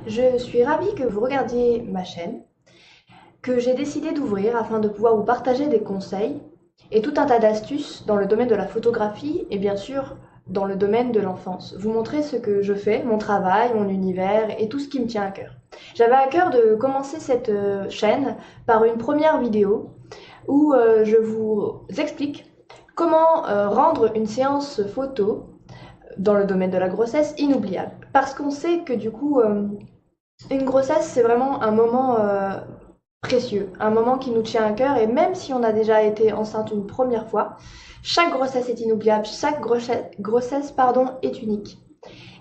Je suis ravie que vous regardiez ma chaîne, que j'ai décidé d'ouvrir afin de pouvoir vous partager des conseils et tout un tas d'astuces dans le domaine de la photographie et bien sûr dans le domaine de l'enfance. Vous montrer ce que je fais, mon travail, mon univers et tout ce qui me tient à cœur. J'avais à cœur de commencer cette chaîne par une première vidéo où je vous explique comment rendre une séance photo dans le domaine de la grossesse inoubliable. Parce qu'on sait que du coup, une grossesse, c'est vraiment un moment précieux, un moment qui nous tient à cœur. Et même si on a déjà été enceinte une première fois, chaque grossesse est inoubliable, chaque grossesse est unique.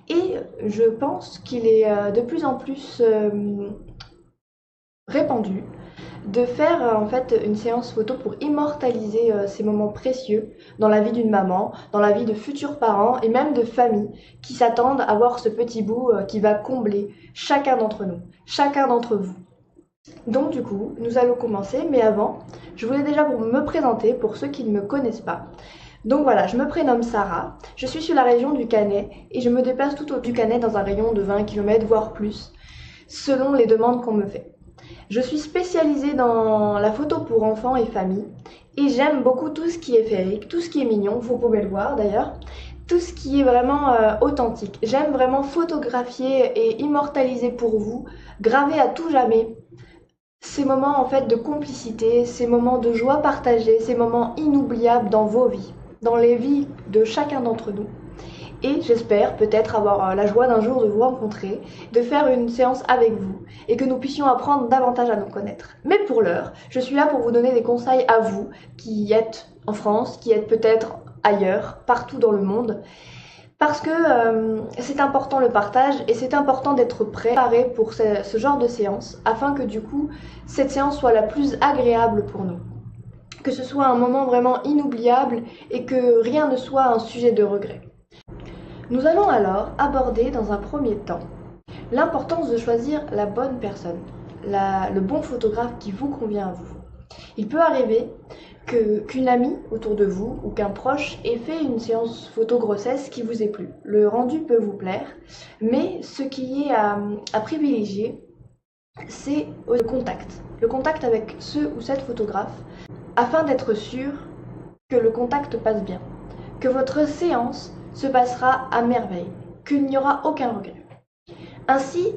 Et je pense qu'il est de plus en plus répandu de faire en fait une séance photo pour immortaliser ces moments précieux dans la vie d'une maman, dans la vie de futurs parents et même de familles qui s'attendent à voir ce petit bout qui va combler chacun d'entre nous, chacun d'entre vous. Donc du coup, nous allons commencer, mais avant, je voulais déjà me présenter pour ceux qui ne me connaissent pas. Donc voilà, je me prénomme Sarah, je suis sur la région du Canet et je me déplace tout au du Canet dans un rayon de 20 km voire plus, selon les demandes qu'on me fait. Je suis spécialisée dans la photo pour enfants et familles et j'aime beaucoup tout ce qui est féerique, tout ce qui est mignon, vous pouvez le voir d'ailleurs, tout ce qui est vraiment authentique. J'aime vraiment photographier et immortaliser pour vous, graver à tout jamais ces moments en fait de complicité, ces moments de joie partagée, ces moments inoubliables dans vos vies, dans les vies de chacun d'entre nous. Et j'espère peut-être avoir la joie d'un jour de vous rencontrer, de faire une séance avec vous et que nous puissions apprendre davantage à nous connaître. Mais pour l'heure, je suis là pour vous donner des conseils à vous qui êtes en France, qui êtes peut-être ailleurs, partout dans le monde. Parce que c'est important le partage et c'est important d'être préparé pour ce genre de séance afin que du coup cette séance soit la plus agréable pour nous. Que ce soit un moment vraiment inoubliable et que rien ne soit un sujet de regret. Nous allons alors aborder dans un premier temps l'importance de choisir la bonne personne, le bon photographe qui vous convient à vous. Il peut arriver qu'une amie autour de vous ou qu'un proche ait fait une séance photo grossesse qui vous ait plu. Le rendu peut vous plaire, mais ce qui est à privilégier, c'est le contact. Le contact avec ce ou cette photographe afin d'être sûr que le contact passe bien, que votre séance se passera à merveille, qu'il n'y aura aucun regret. Ainsi,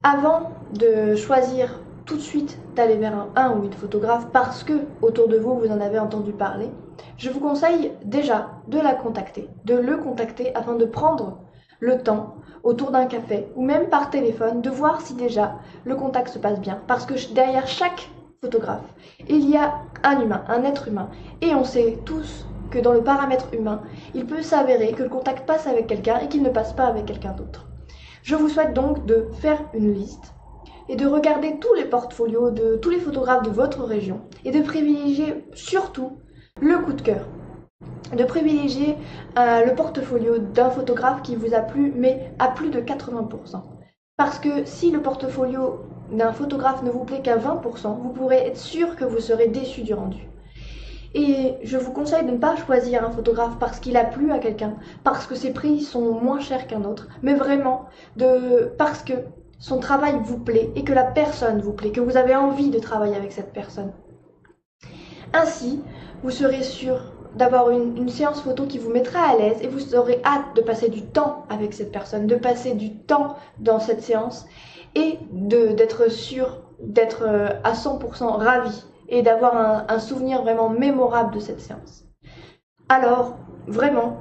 avant de choisir tout de suite d'aller vers un ou une photographe parce que autour de vous, vous en avez entendu parler, je vous conseille déjà de la contacter, de le contacter afin de prendre le temps autour d'un café ou même par téléphone de voir si déjà le contact se passe bien. Parce que derrière chaque photographe, il y a un humain, un être humain. Et on sait tous que dans le paramètre humain, il peut s'avérer que le contact passe avec quelqu'un et qu'il ne passe pas avec quelqu'un d'autre. Je vous souhaite donc de faire une liste et de regarder tous les portfolios de tous les photographes de votre région et de privilégier surtout le coup de cœur. De privilégier le portfolio d'un photographe qui vous a plu, mais à plus de 80%. Parce que si le portfolio d'un photographe ne vous plaît qu'à 20%, vous pourrez être sûr que vous serez déçu du rendu. Et je vous conseille de ne pas choisir un photographe parce qu'il a plu à quelqu'un, parce que ses prix sont moins chers qu'un autre, mais vraiment parce que son travail vous plaît et que la personne vous plaît, que vous avez envie de travailler avec cette personne. Ainsi, vous serez sûr d'avoir une séance photo qui vous mettra à l'aise et vous aurez hâte de passer du temps avec cette personne, de passer du temps dans cette séance et d'être sûr d'être à 100% ravi et d'avoir un souvenir vraiment mémorable de cette séance. Alors, vraiment,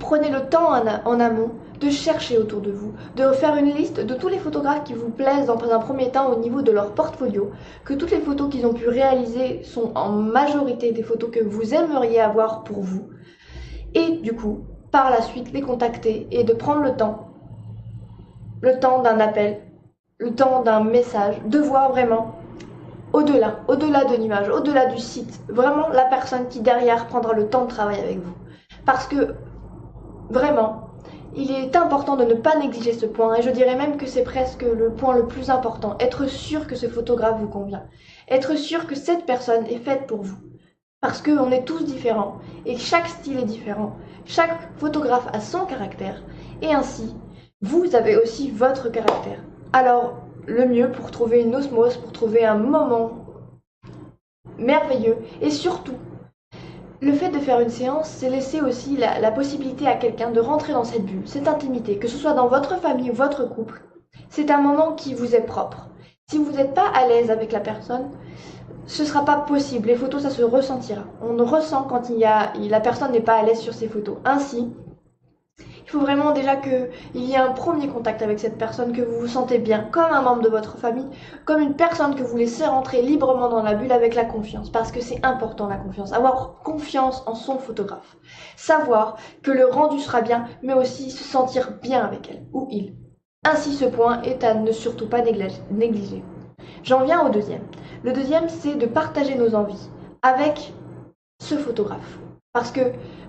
prenez le temps en amont de chercher autour de vous, de faire une liste de tous les photographes qui vous plaisent dans un premier temps au niveau de leur portfolio, que toutes les photos qu'ils ont pu réaliser sont en majorité des photos que vous aimeriez avoir pour vous, et du coup, par la suite, les contacter et de prendre le temps d'un appel, le temps d'un message, de voir vraiment au-delà de l'image, au-delà du site, vraiment la personne qui derrière prendra le temps de travailler avec vous. Parce que vraiment, il est important de ne pas négliger ce point et je dirais même que c'est presque le point le plus important. Être sûr que ce photographe vous convient. Être sûr que cette personne est faite pour vous. Parce qu'on est tous différents et chaque style est différent. Chaque photographe a son caractère et ainsi, vous avez aussi votre caractère. Alors, le mieux pour trouver une osmose, pour trouver un moment merveilleux, et surtout, le fait de faire une séance, c'est laisser aussi la possibilité à quelqu'un de rentrer dans cette bulle, cette intimité, que ce soit dans votre famille ou votre couple. C'est un moment qui vous est propre. Si vous n'êtes pas à l'aise avec la personne, ce ne sera pas possible. Les photos, ça se ressentira. On ressent quand la personne n'est pas à l'aise sur ses photos. Ainsi, il faut vraiment déjà qu'il y ait un premier contact avec cette personne, que vous vous sentez bien, comme un membre de votre famille, comme une personne que vous laissez rentrer librement dans la bulle avec la confiance. Parce que c'est important la confiance. Avoir confiance en son photographe. Savoir que le rendu sera bien, mais aussi se sentir bien avec elle ou il. Ainsi, ce point est à ne surtout pas négliger. J'en viens au deuxième. Le deuxième, c'est de partager nos envies avec ce photographe. Parce que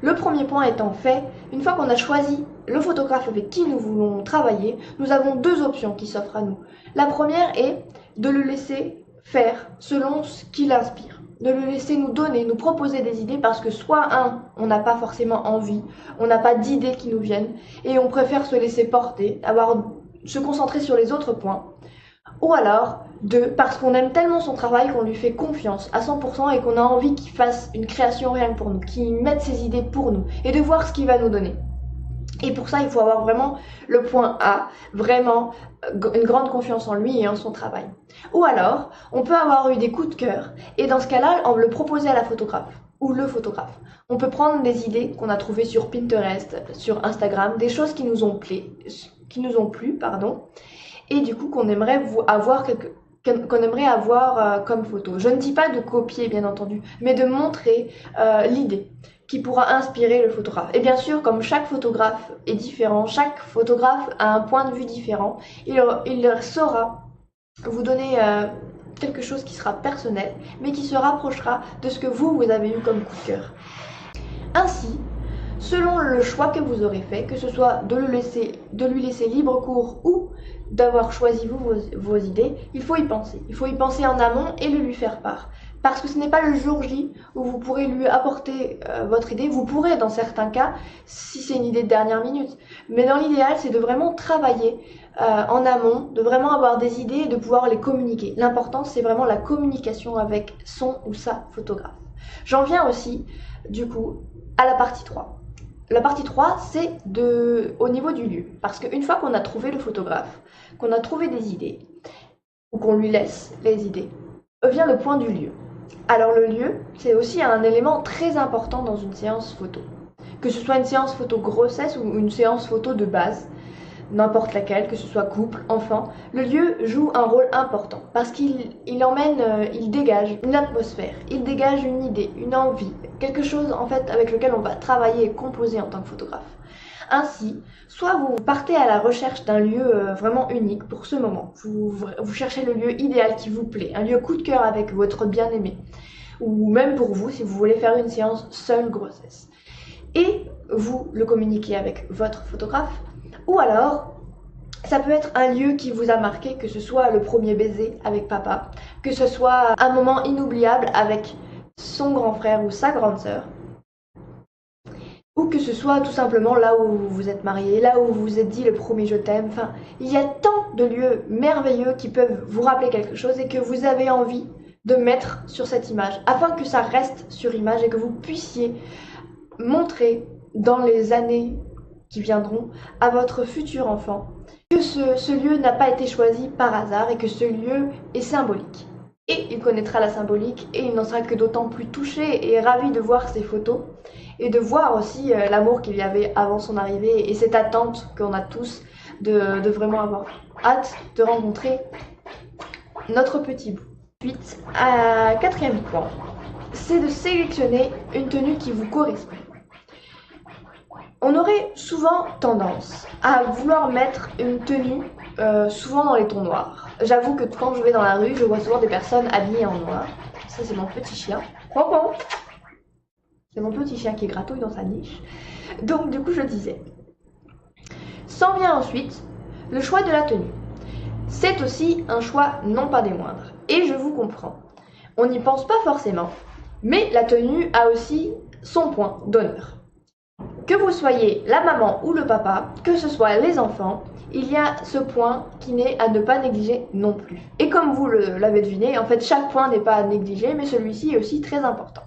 le premier point étant fait, une fois qu'on a choisi le photographe avec qui nous voulons travailler, nous avons deux options qui s'offrent à nous. La première est de le laisser faire selon ce qui l'inspire. De le laisser nous donner, nous proposer des idées parce que soit on n'a pas forcément envie, on n'a pas d'idées qui nous viennent et on préfère se laisser porter, se concentrer sur les autres points. Ou alors, deux, parce qu'on aime tellement son travail qu'on lui fait confiance à 100% et qu'on a envie qu'il fasse une création rien que pour nous, qu'il mette ses idées pour nous et de voir ce qu'il va nous donner. Et pour ça, il faut avoir vraiment le point A, vraiment une grande confiance en lui et en son travail. Ou alors, on peut avoir eu des coups de cœur et dans ce cas-là, on le proposer à la photographe ou le photographe. On peut prendre des idées qu'on a trouvées sur Pinterest, sur Instagram, des choses qui nous ont plu, et du coup qu'on aimerait avoir comme photo. Je ne dis pas de copier bien entendu, mais de montrer l'idée qui pourra inspirer le photographe. Et bien sûr, comme chaque photographe est différent, chaque photographe a un point de vue différent, il saura vous donner quelque chose qui sera personnel, mais qui se rapprochera de ce que vous avez eu comme coup de cœur. Ainsi, selon le choix que vous aurez fait, que ce soit de lui laisser libre cours ou d'avoir choisi vos idées, il faut y penser. Il faut y penser en amont et le lui faire part. Parce que ce n'est pas le jour J où vous pourrez lui apporter votre idée. Vous pourrez dans certains cas, si c'est une idée de dernière minute. Mais dans l'idéal, c'est de vraiment travailler en amont, de vraiment avoir des idées et de pouvoir les communiquer. L'important, c'est vraiment la communication avec son ou sa photographe. J'en viens aussi, du coup, à la partie 3. La partie 3, c'est au niveau du lieu. Parce qu'une fois qu'on a trouvé le photographe, qu'on a trouvé des idées, ou qu'on lui laisse les idées, vient le point du lieu. Alors le lieu, c'est aussi un élément très important dans une séance photo. Que ce soit une séance photo grossesse ou une séance photo de base, n'importe laquelle, que ce soit couple, enfant, le lieu joue un rôle important parce qu'il dégage une atmosphère, il dégage une idée, une envie, quelque chose en fait avec lequel on va travailler et composer en tant que photographe. Ainsi, soit vous partez à la recherche d'un lieu vraiment unique pour ce moment, vous cherchez le lieu idéal qui vous plaît, un lieu coup de cœur avec votre bien-aimé, ou même pour vous si vous voulez faire une séance seule grossesse. Et vous le communiquez avec votre photographe, ou alors ça peut être un lieu qui vous a marqué, que ce soit le premier baiser avec papa, que ce soit un moment inoubliable avec son grand frère ou sa grande sœur, ou que ce soit tout simplement là où vous vous êtes mariés, là où vous vous êtes dit le premier je t'aime. Enfin, il y a tant de lieux merveilleux qui peuvent vous rappeler quelque chose et que vous avez envie de mettre sur cette image, afin que ça reste sur image et que vous puissiez montrer dans les années qui viendront à votre futur enfant que ce lieu n'a pas été choisi par hasard et que ce lieu est symbolique. Et il connaîtra la symbolique et il n'en sera que d'autant plus touché et ravi de voir ces photos et de voir aussi l'amour qu'il y avait avant son arrivée et cette attente qu'on a tous de vraiment avoir hâte de rencontrer notre petit bout. Ensuite, quatrième point, c'est de sélectionner une tenue qui vous correspond. On aurait souvent tendance à vouloir mettre une tenue souvent dans les tons noirs. J'avoue que quand je vais dans la rue, je vois souvent des personnes habillées en noir. Ça, c'est mon petit chien. C'est mon petit chien qui gratouille dans sa niche. Donc, du coup, je disais. S'en vient ensuite le choix de la tenue. C'est aussi un choix non pas des moindres. Et je vous comprends. On n'y pense pas forcément. Mais la tenue a aussi son point d'honneur. Que vous soyez la maman ou le papa, que ce soit les enfants, il y a ce point qui n'est à ne pas négliger non plus. Et comme vous l'avez deviné, en fait chaque point n'est pas à négliger, mais celui-ci est aussi très important.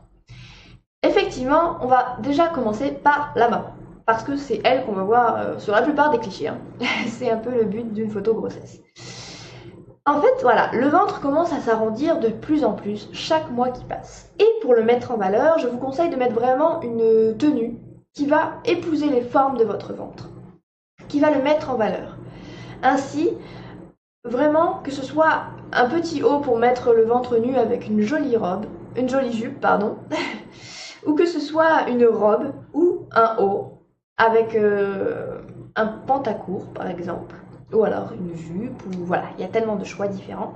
Effectivement, on va déjà commencer par la maman, parce que c'est elle qu'on va voir sur la plupart des clichés. Hein. C'est un peu le but d'une photo grossesse. En fait, voilà, le ventre commence à s'arrondir de plus en plus chaque mois qui passe. Et pour le mettre en valeur, je vous conseille de mettre vraiment une tenue qui va épouser les formes de votre ventre, qui va le mettre en valeur. Ainsi, vraiment que ce soit un petit haut pour mettre le ventre nu avec une jolie robe, une jolie jupe, pardon, ou que ce soit une robe ou un haut avec un pantacourt par exemple, ou alors une jupe, ou voilà, il y a tellement de choix différents.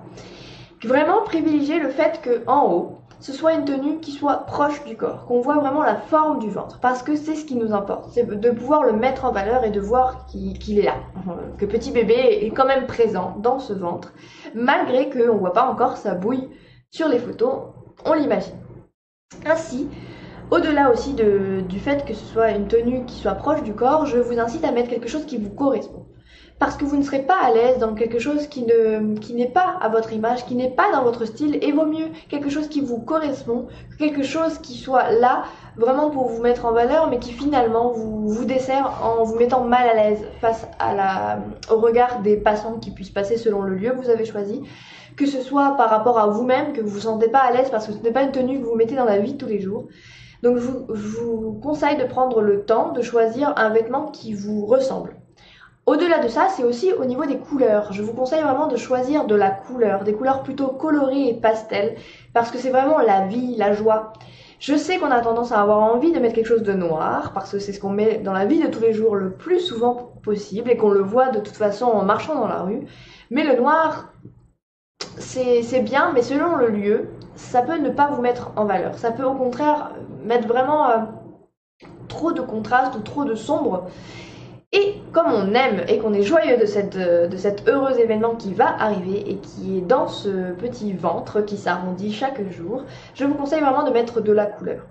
Vraiment privilégier le fait qu'en haut, ce soit une tenue qui soit proche du corps, qu'on voit vraiment la forme du ventre, parce que c'est ce qui nous importe, c'est de pouvoir le mettre en valeur et de voir qu'il est là, que petit bébé est quand même présent dans ce ventre, malgré qu'on ne voit pas encore sa bouille sur les photos, on l'imagine. Ainsi, au-delà aussi du fait que ce soit une tenue qui soit proche du corps, je vous incite à mettre quelque chose qui vous correspond. Parce que vous ne serez pas à l'aise dans quelque chose qui n'est pas à votre image, qui n'est pas dans votre style, et vaut mieux quelque chose qui vous correspond, quelque chose qui soit là vraiment pour vous mettre en valeur, mais qui finalement vous dessert en vous mettant mal à l'aise face au regard des passants qui puissent passer selon le lieu que vous avez choisi, que ce soit par rapport à vous-même, que vous ne vous sentez pas à l'aise parce que ce n'est pas une tenue que vous mettez dans la vie de tous les jours. Donc je vous conseille de prendre le temps de choisir un vêtement qui vous ressemble. Au-delà de ça, c'est aussi au niveau des couleurs. Je vous conseille vraiment de choisir de la couleur, des couleurs plutôt colorées et pastel, parce que c'est vraiment la vie, la joie. Je sais qu'on a tendance à avoir envie de mettre quelque chose de noir, parce que c'est ce qu'on met dans la vie de tous les jours le plus souvent possible, et qu'on le voit de toute façon en marchant dans la rue. Mais le noir, c'est bien, mais selon le lieu, ça peut ne pas vous mettre en valeur. Ça peut au contraire mettre vraiment trop de contraste ou trop de sombre. Et comme on aime et qu'on est joyeux de cet heureux événement qui va arriver et qui est dans ce petit ventre qui s'arrondit chaque jour, je vous conseille vraiment de mettre de la couleur.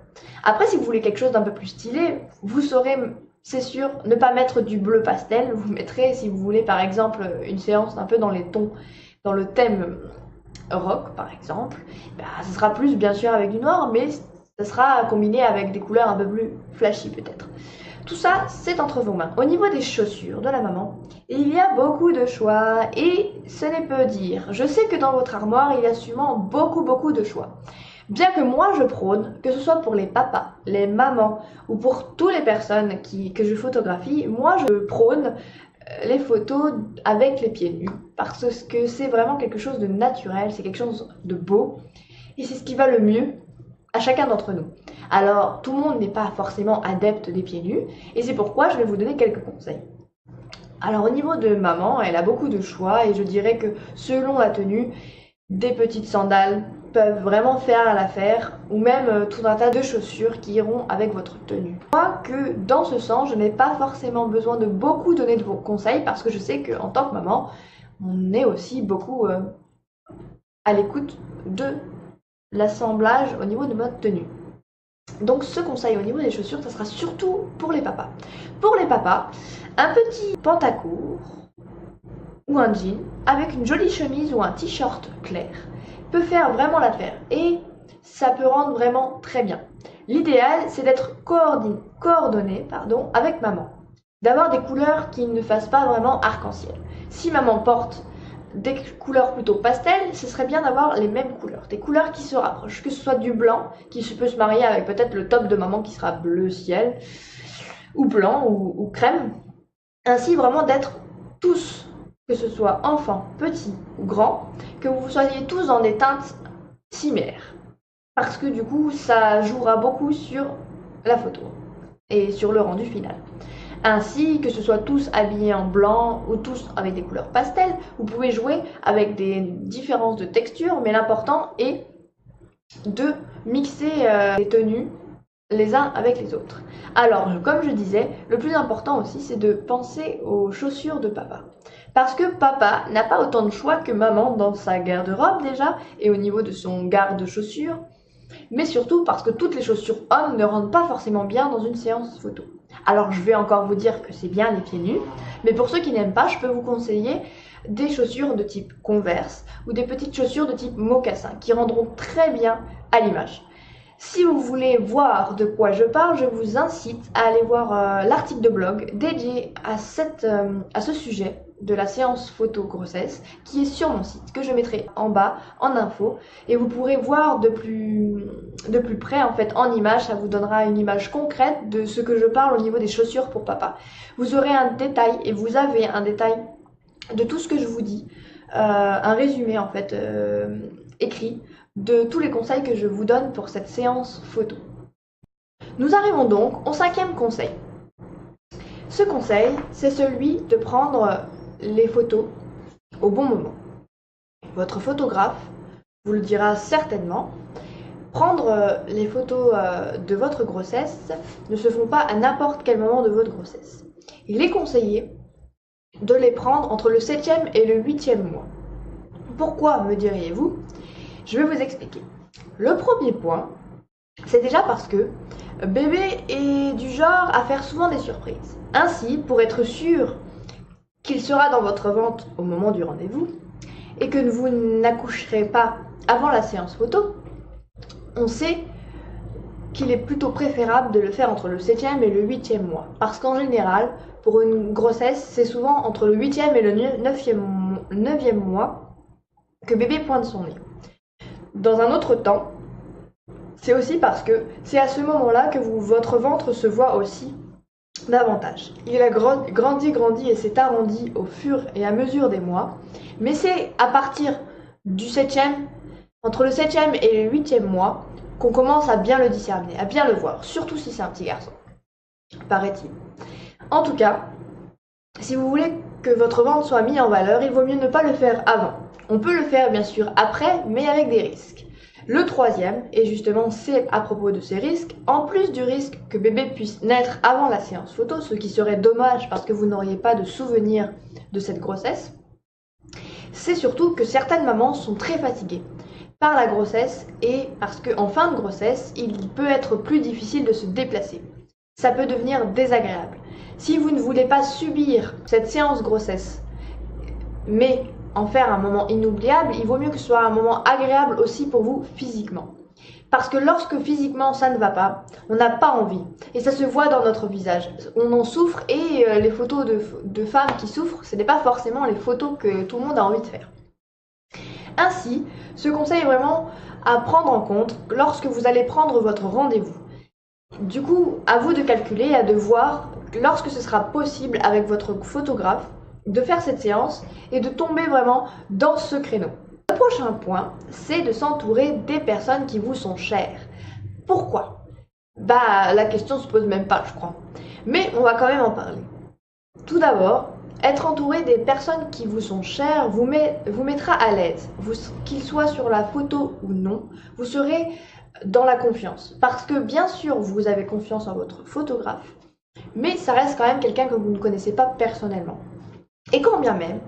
Après, si vous voulez quelque chose d'un peu plus stylé, vous saurez, c'est sûr, ne pas mettre du bleu pastel. Vous mettrez, si vous voulez, par exemple, une séance un peu dans les tons, dans le thème rock, par exemple. Ce sera plus, bien sûr, avec du noir, mais ça sera combiné avec des couleurs un peu plus flashy, peut-être. Tout ça, c'est entre vos mains. Au niveau des chaussures de la maman, il y a beaucoup de choix et ce n'est peu dire. Je sais que dans votre armoire, il y a sûrement beaucoup de choix. Bien que moi, je prône, que ce soit pour les papas, les mamans ou pour toutes les personnes que je photographie, moi, je prône les photos avec les pieds nus parce que c'est vraiment quelque chose de naturel, c'est quelque chose de beau et c'est ce qui va le mieux à chacun d'entre nous. Alors, tout le monde n'est pas forcément adepte des pieds nus, et c'est pourquoi je vais vous donner quelques conseils. Alors, au niveau de maman, elle a beaucoup de choix, et je dirais que selon la tenue, des petites sandales peuvent vraiment faire l'affaire, ou même tout un tas de chaussures qui iront avec votre tenue. Je crois que dans ce sens, je n'ai pas forcément besoin de beaucoup donner de vos conseils, parce que je sais qu'en tant que maman, on est aussi beaucoup à l'écoute de l'assemblage au niveau de notre tenue. Donc ce conseil au niveau des chaussures, ça sera surtout pour les papas. Pour les papas, un petit pantacourt ou un jean avec une jolie chemise ou un t-shirt clair peut faire vraiment l'affaire et ça peut rendre vraiment très bien. L'idéal, c'est d'être coordonné avec maman, d'avoir des couleurs qui ne fassent pas vraiment arc-en-ciel. Si maman porte des couleurs plutôt pastel, ce serait bien d'avoir les mêmes couleurs, des couleurs qui se rapprochent, que ce soit du blanc qui peut se marier avec peut-être le top de maman qui sera bleu ciel, ou blanc ou crème. Ainsi vraiment d'être tous, que ce soit enfants, petits ou grands, que vous soyez tous dans des teintes similaires. Parce que du coup, ça jouera beaucoup sur la photo et sur le rendu final. Ainsi que ce soit tous habillés en blanc ou tous avec des couleurs pastel, vous pouvez jouer avec des différences de texture, mais l'important est de mixer les tenues les uns avec les autres. Alors, comme je disais, le plus important aussi, c'est de penser aux chaussures de papa. Parce que papa n'a pas autant de choix que maman dans sa garde-robe déjà, et au niveau de son garde-chaussures, mais surtout parce que toutes les chaussures hommes ne rentrent pas forcément bien dans une séance photo. Alors je vais encore vous dire que c'est bien les pieds nus, mais pour ceux qui n'aiment pas, je peux vous conseiller des chaussures de type Converse ou des petites chaussures de type mocassin qui rendront très bien à l'image. Si vous voulez voir de quoi je parle, je vous incite à aller voir l'article de blog dédié à ce sujet de la séance photo grossesse qui est sur mon site, que je mettrai en bas en info, et vous pourrez voir de plus près en fait en image. Ça vous donnera une image concrète de ce que je parle au niveau des chaussures pour papa. Vous aurez un détail, et vous avez un détail de tout ce que je vous dis, un résumé en fait écrit de tous les conseils que je vous donne pour cette séance photo. Nous arrivons donc au 5e conseil. Ce conseil, c'est celui de prendre les photos au bon moment. Votre photographe vous le dira certainement. Prendre les photos de votre grossesse ne se font pas à n'importe quel moment de votre grossesse. Il est conseillé de les prendre entre le 7e et le 8e mois. Pourquoi, me diriez-vous? Je vais vous expliquer. Le premier point, c'est déjà parce que bébé est du genre à faire souvent des surprises. Ainsi, pour être sûr qu'il sera dans votre ventre au moment du rendez-vous et que vous n'accoucherez pas avant la séance photo, on sait qu'il est plutôt préférable de le faire entre le 7e et le 8e mois. Parce qu'en général, pour une grossesse, c'est souvent entre le 8e et le 9e mois que bébé pointe son nez. Dans un autre temps, c'est aussi parce que c'est à ce moment-là que votre ventre se voit aussi davantage. Il a grandi et s'est arrondi au fur et à mesure des mois, mais c'est à partir du 7e, entre le 7e et le 8e mois, qu'on commence à bien le discerner, à bien le voir, surtout si c'est un petit garçon, paraît-il. En tout cas, si vous voulez que votre ventre soit mis en valeur, il vaut mieux ne pas le faire avant. On peut le faire bien sûr après, mais avec des risques. Le 3e, et justement c'est à propos de ces risques, en plus du risque que bébé puisse naître avant la séance photo, ce qui serait dommage parce que vous n'auriez pas de souvenir de cette grossesse, c'est surtout que certaines mamans sont très fatiguées par la grossesse et parce qu'en fin de grossesse, il peut être plus difficile de se déplacer. Ça peut devenir désagréable. Si vous ne voulez pas subir cette séance grossesse, mais en faire un moment inoubliable, il vaut mieux que ce soit un moment agréable aussi pour vous physiquement. Parce que lorsque physiquement ça ne va pas, on n'a pas envie. Et ça se voit dans notre visage. On en souffre et les photos de femmes qui souffrent, ce n'est pas forcément les photos que tout le monde a envie de faire. Ainsi, ce conseil est vraiment à prendre en compte lorsque vous allez prendre votre rendez-vous. Du coup, à vous de calculer, à de voir lorsque ce sera possible avec votre photographe de faire cette séance et de tomber vraiment dans ce créneau. Le prochain point, c'est de s'entourer des personnes qui vous sont chères. Pourquoi? La question se pose même pas, je crois. Mais on va quand même en parler. Tout d'abord, être entouré des personnes qui vous sont chères vous mettra à l'aise. Qu'il soit sur la photo ou non, vous serez dans la confiance. Parce que bien sûr, vous avez confiance en votre photographe, mais ça reste quand même quelqu'un que vous ne connaissez pas personnellement. Et quand bien même,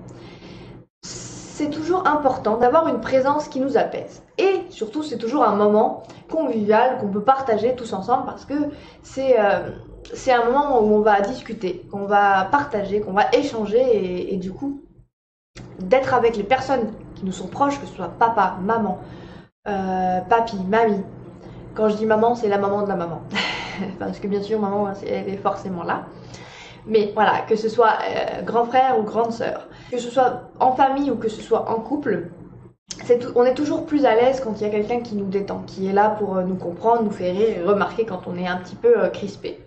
c'est toujours important d'avoir une présence qui nous apaise. Et surtout, c'est toujours un moment convivial qu'on peut partager tous ensemble parce que c'est un moment où on va discuter, qu'on va partager, qu'on va échanger et du coup, d'être avec les personnes qui nous sont proches, que ce soit papa, maman, papy, mamie. Quand je dis maman, c'est la maman de la maman. Parce que bien sûr, maman, elle est forcément là. Mais voilà, que ce soit grand frère ou grande sœur, que ce soit en famille ou que ce soit en couple, on est toujours plus à l'aise quand il y a quelqu'un qui nous détend, qui est là pour nous comprendre, nous faire rire et remarquer quand on est un petit peu crispé.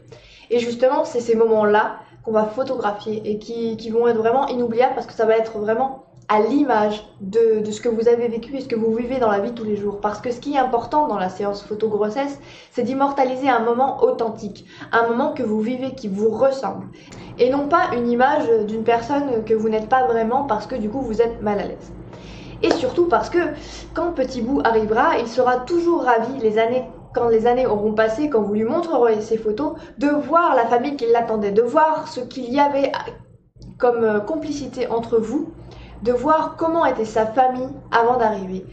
Et justement, c'est ces moments-là qu'on va photographier et qui vont être vraiment inoubliables parce que ça va être vraiment à l'image de ce que vous avez vécu et ce que vous vivez dans la vie de tous les jours. Parce que ce qui est important dans la séance photo grossesse, c'est d'immortaliser un moment authentique, un moment que vous vivez, qui vous ressemble. Et non pas une image d'une personne que vous n'êtes pas vraiment parce que du coup vous êtes mal à l'aise. Et surtout parce que quand Petit Bout arrivera, il sera toujours ravi quand les années auront passé, quand vous lui montrerez ces photos, de voir la famille qui l'attendait, de voir ce qu'il y avait comme complicité entre vous, de voir comment était sa famille avant d'arriver.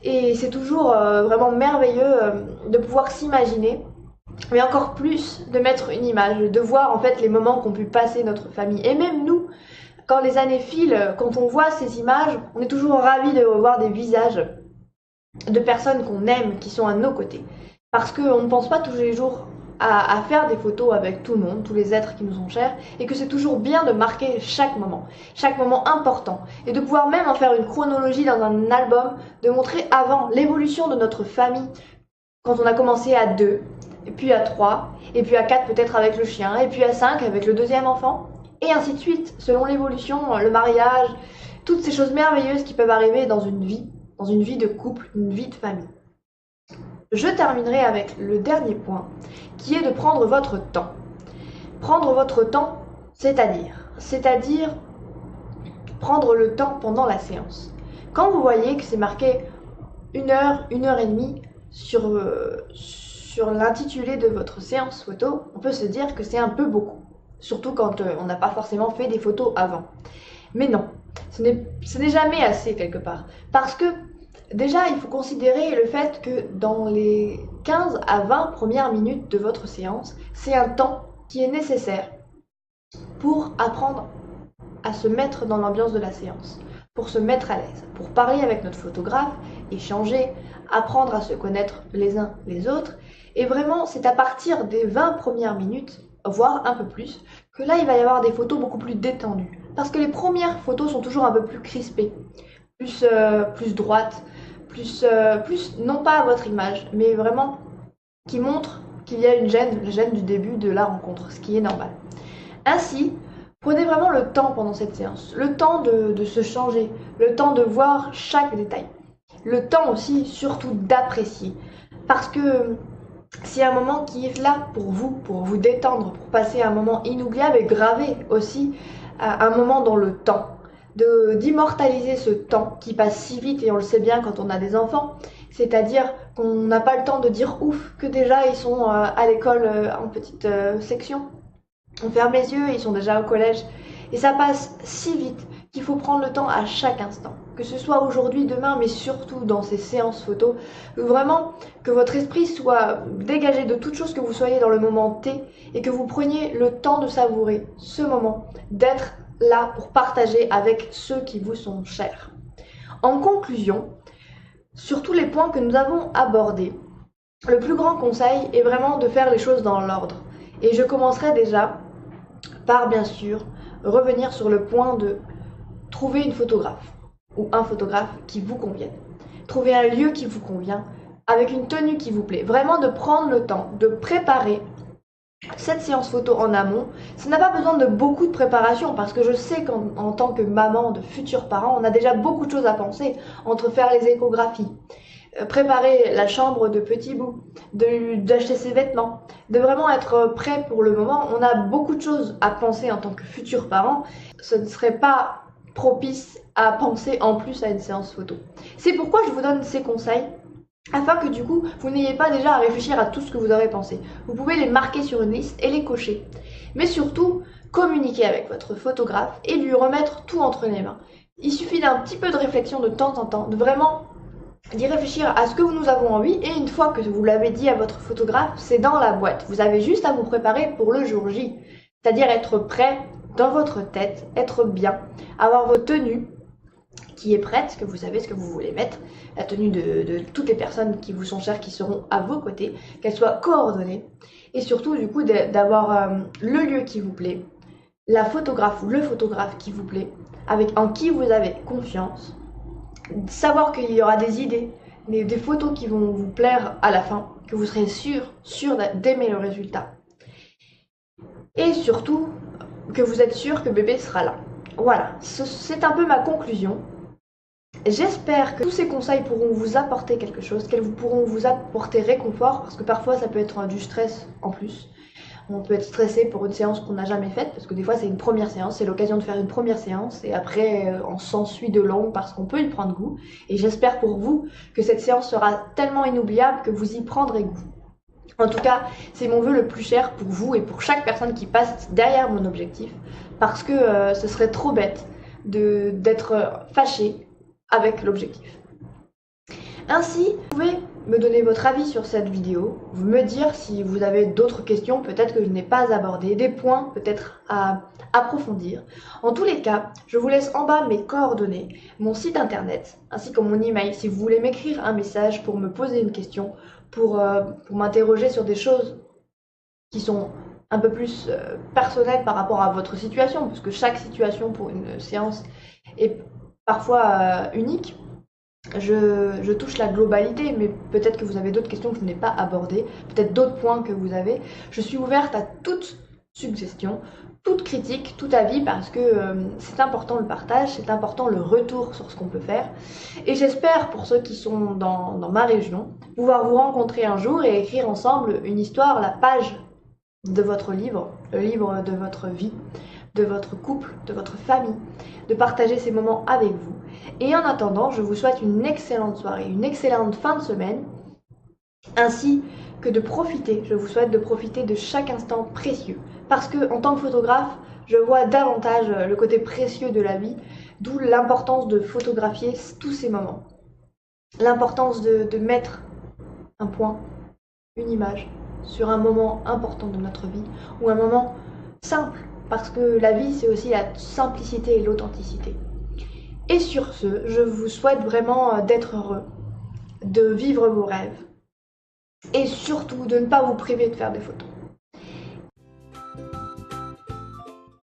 Et c'est toujours vraiment merveilleux de pouvoir s'imaginer mais encore plus de mettre une image, de voir en fait les moments qu'ont pu passer notre famille. Et même nous, quand les années filent, quand on voit ces images, on est toujours ravis de revoir des visages de personnes qu'on aime, qui sont à nos côtés. Parce qu'on ne pense pas tous les jours à faire des photos avec tout le monde, tous les êtres qui nous sont chers, et que c'est toujours bien de marquer chaque moment important, et de pouvoir même en faire une chronologie dans un album, de montrer avant l'évolution de notre famille, quand on a commencé à 2, et puis à 3, et puis à 4 peut-être avec le chien, et puis à 5 avec le deuxième enfant, et ainsi de suite, selon l'évolution, le mariage, toutes ces choses merveilleuses qui peuvent arriver dans une vie de couple, une vie de famille. Je terminerai avec le dernier point, qui est de prendre votre temps. Prendre votre temps, c'est-à-dire prendre le temps pendant la séance. Quand vous voyez que c'est marqué 1 heure, 1 heure et demie sur l'intitulé de votre séance photo, on peut se dire que c'est un peu beaucoup. Surtout quand on n'a pas forcément fait des photos avant. Mais non, ce n'est jamais assez quelque part. Parce que déjà, il faut considérer le fait que dans les 15 à 20 premières minutes de votre séance, c'est un temps qui est nécessaire pour apprendre à se mettre dans l'ambiance de la séance, pour se mettre à l'aise, pour parler avec notre photographe, échanger, apprendre à se connaître les uns les autres. Et vraiment, c'est à partir des 20 premières minutes, voire un peu plus, que là, il va y avoir des photos beaucoup plus détendues. Parce que les premières photos sont toujours un peu plus crispées, plus droites, plus non pas à votre image, mais vraiment qui montre qu'il y a une gêne, la gêne du début de la rencontre, ce qui est normal. Ainsi, prenez vraiment le temps pendant cette séance, le temps de se changer, le temps de voir chaque détail, le temps aussi surtout d'apprécier, parce que c'est un moment qui est là pour vous détendre, pour passer un moment inoubliable et gravé aussi un moment dans le temps. D'immortaliser ce temps qui passe si vite, et on le sait bien quand on a des enfants, c'est-à-dire qu'on n'a pas le temps de dire ouf, que déjà ils sont à l'école en petite section. On ferme les yeux, ils sont déjà au collège. Et ça passe si vite qu'il faut prendre le temps à chaque instant. Que ce soit aujourd'hui, demain, mais surtout dans ces séances photos. Vraiment, que votre esprit soit dégagé de toute chose, que vous soyez dans le moment T et que vous preniez le temps de savourer ce moment, d'être là pour partager avec ceux qui vous sont chers. En conclusion, sur tous les points que nous avons abordés, le plus grand conseil est vraiment de faire les choses dans l'ordre. Et je commencerai déjà par, bien sûr, revenir sur le point de trouver une photographe ou un photographe qui vous convienne. Trouver un lieu qui vous convient, avec une tenue qui vous plaît. Vraiment de prendre le temps de préparer cette séance photo en amont. Ça n'a pas besoin de beaucoup de préparation parce que je sais qu'en tant que maman de futurs parents, on a déjà beaucoup de choses à penser entre faire les échographies, préparer la chambre de petit bout, d'acheter ses vêtements, de vraiment être prêt pour le moment. On a beaucoup de choses à penser en tant que futurs parents. Ce ne serait pas propice à penser en plus à une séance photo. C'est pourquoi je vous donne ces conseils, afin que du coup, vous n'ayez pas déjà à réfléchir à tout ce que vous aurez pensé. Vous pouvez les marquer sur une liste et les cocher. Mais surtout, communiquer avec votre photographe et lui remettre tout entre les mains. Il suffit d'un petit peu de réflexion de temps en temps, de vraiment d'y réfléchir à ce que nous avons envie, et une fois que vous l'avez dit à votre photographe, c'est dans la boîte. Vous avez juste à vous préparer pour le jour J, c'est-à-dire être prêt dans votre tête, être bien, avoir votre tenue qui est prête, que vous savez ce que vous voulez mettre, la tenue de toutes les personnes qui vous sont chères, qui seront à vos côtés, qu'elles soient coordonnées, et surtout du coup d'avoir le lieu qui vous plaît, la photographe ou le photographe qui vous plaît, en qui vous avez confiance, savoir qu'il y aura des idées, des photos qui vont vous plaire à la fin, que vous serez sûr d'aimer le résultat. Et surtout, que vous êtes sûr que bébé sera là. Voilà, c'est un peu ma conclusion. J'espère que tous ces conseils pourront vous apporter quelque chose, qu'elles pourront vous apporter réconfort, parce que parfois ça peut être du stress en plus. On peut être stressé pour une séance qu'on n'a jamais faite, parce que des fois c'est une première séance, c'est l'occasion de faire une première séance, et après on s'ensuit de longues parce qu'on peut y prendre goût. Et j'espère pour vous que cette séance sera tellement inoubliable que vous y prendrez goût. En tout cas, c'est mon vœu le plus cher pour vous et pour chaque personne qui passe derrière mon objectif, parce que ce serait trop bête d'être fâché avec l'objectif. Ainsi, vous pouvez me donner votre avis sur cette vidéo, me dire si vous avez d'autres questions peut-être que je n'ai pas abordées, des points peut-être à approfondir. En tous les cas, je vous laisse en bas mes coordonnées, mon site internet ainsi que mon email si vous voulez m'écrire un message pour me poser une question, pour m'interroger sur des choses qui sont un peu plus personnelles par rapport à votre situation, parce que chaque situation pour une séance est parfois unique. Je touche la globalité, mais peut-être que vous avez d'autres questions que je n'ai pas abordées, peut-être d'autres points que vous avez. Je suis ouverte à toute suggestion, toute critique, tout avis, parce que c'est important le partage, c'est important le retour sur ce qu'on peut faire. Et j'espère, pour ceux qui sont dans ma région, pouvoir vous rencontrer un jour et écrire ensemble une histoire, la page de votre livre, le livre de votre vie, de votre couple, de votre famille, de partager ces moments avec vous. Et en attendant, je vous souhaite une excellente soirée, une excellente fin de semaine, ainsi que de profiter, je vous souhaite de profiter de chaque instant précieux. Parce que en tant que photographe, je vois davantage le côté précieux de la vie, d'où l'importance de photographier tous ces moments. L'importance de mettre un point, une image, sur un moment important de notre vie, ou un moment simple, parce que la vie c'est aussi la simplicité et l'authenticité. Et sur ce, je vous souhaite vraiment d'être heureux, de vivre vos rêves, et surtout de ne pas vous priver de faire des photos.